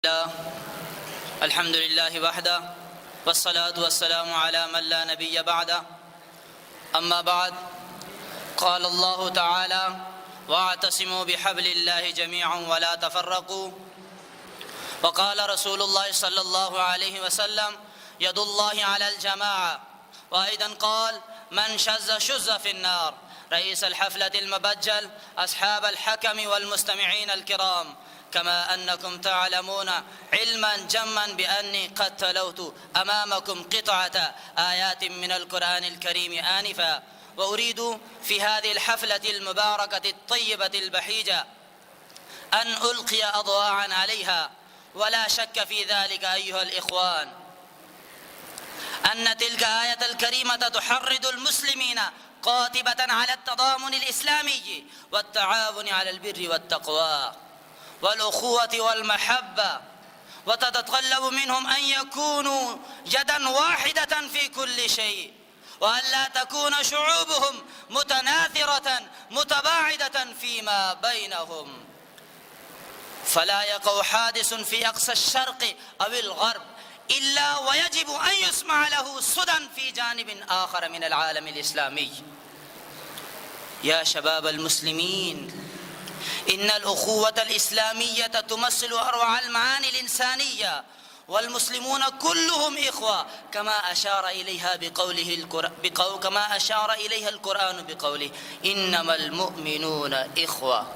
الله الحمد لله وحده والصلاة والسلام على من لا نبي بعده. أما بعد، قال الله تعالى: واعتصموا بحبل الله جميعا ولا تفرقوا. وقال رسول الله صلى الله عليه وسلم: يد الله على الجماعة. وأيضا قال: من شذ شذ في النار. رئيس الحفلة المبجل، أصحاب الحكم والمستمعين الكرام، كما أنكم تعلمون علما جما بأني قد تلوت أمامكم قطعة آيات من القرآن الكريم آنفا، وأريد في هذه الحفلة المباركة الطيبة البهيجة أن ألقي أضواء عليها. ولا شك في ذلك أيها الإخوان أن تلك آية الكريمة تحرض المسلمين قاطبة على التضامن الإسلامي والتعاون على البر والتقوى والأخوة والمحبة، وتتطلب منهم أن يكونوا يدا واحدة في كل شيء، وأن لا تكون شعوبهم متناثرة متباعدة فيما بينهم، فلا يقع حادث في أقصى الشرق أو الغرب إلا ويجب أن يسمع له صدى في جانب آخر من العالم الإسلامي. يا شباب المسلمين، إن الأخوة الإسلامية تمثل أروع المعاني الإنسانية، والمسلمون كلهم إخوة، كما أشار إليها القرآن بقوله: إنما المؤمنون إخوة.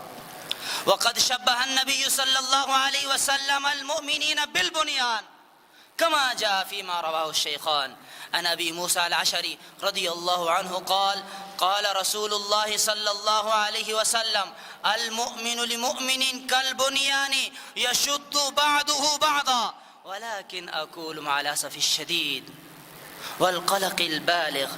وقد شبه النبي صلى الله عليه وسلم المؤمنين بالبنيان، كما جاء فيما رواه الشيخان عن أبي موسى الأشعري رضي الله عنه قال: قال رسول الله صلى الله عليه وسلم: المؤمن لمؤمن كالبنيان يشد بعضه بعضا. ولكن أقول مع الأسف الشديد والقلق البالغ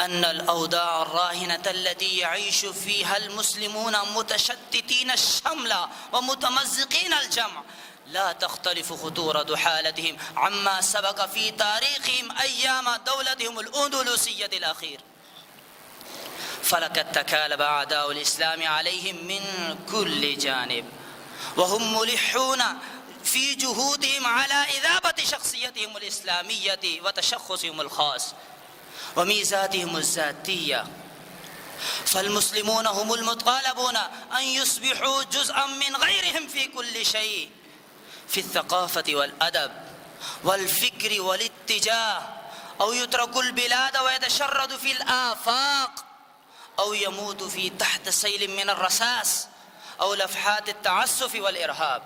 أن الأوضاع الراهنة التي يعيش فيها المسلمون متشتتين الشمل ومتمزقين الجمع لا تختلف خطورة حالتهم عما سبق في تاريخهم أيام دولتهم الأندلسية الأخير، فلقد تكالب أعداء الإسلام عليهم من كل جانب، وهم ملحون في جهودهم على إذابة شخصيتهم الإسلامية وتشخصهم الخاص وميزاتهم الذاتية. فالمسلمون هم المطالبون أن يصبحوا جزءا من غيرهم في كل شيء، في الثقافة والأدب والفكر والاتجاه، أو يترك البلاد ويتشرد في الآفاق، أو يموت في تحت سيل من الرصاص أو لفحات التعسف والإرهاب.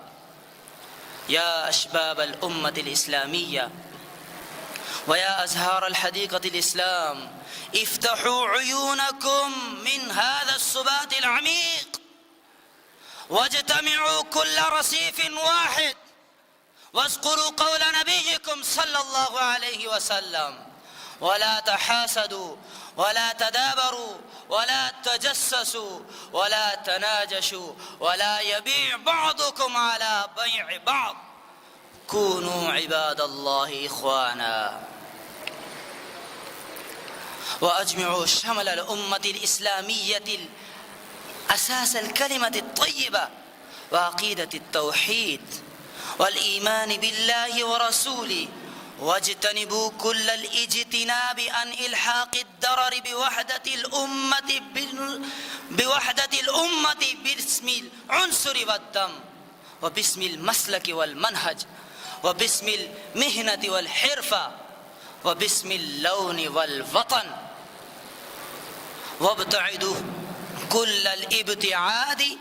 يا أشباب الأمة الإسلامية ويا أزهار الحديقة الإسلام، افتحوا عيونكم من هذا السبات العميق، واجتمعوا كل رصيف واحد، واذكروا قول نبيكم صلى الله عليه وسلم: ولا تحاسدوا ولا تدابروا ولا تجسسوا ولا تناجشوا ولا يبيع بعضكم على بيع بعض، كونوا عباد الله إخوانا. وأجمعوا شمل الأمة الإسلامية أساس الكلمة الطيبة وعقيدة التوحيد والإيمان بالله ورسوله، واجتنبوا كل الاجتناب عن إلحاق الضرر بوحدة الأمة باسم العنصر والدم، وباسم المسلك والمنهج، وباسم المهنة والحرفة، وباسم اللون والوطن. وابتعدوا كل الابتعاد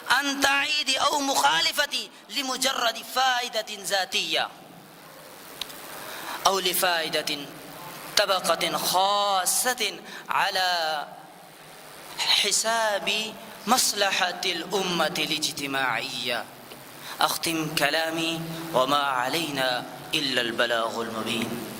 عن تعيد أو مخالفة لمجرد فائدة ذاتية أو لفائدة طبقة خاصة على حساب مصلحة الأمة الاجتماعية. أختم كلامي: وما علينا إلا البلاغ المبين.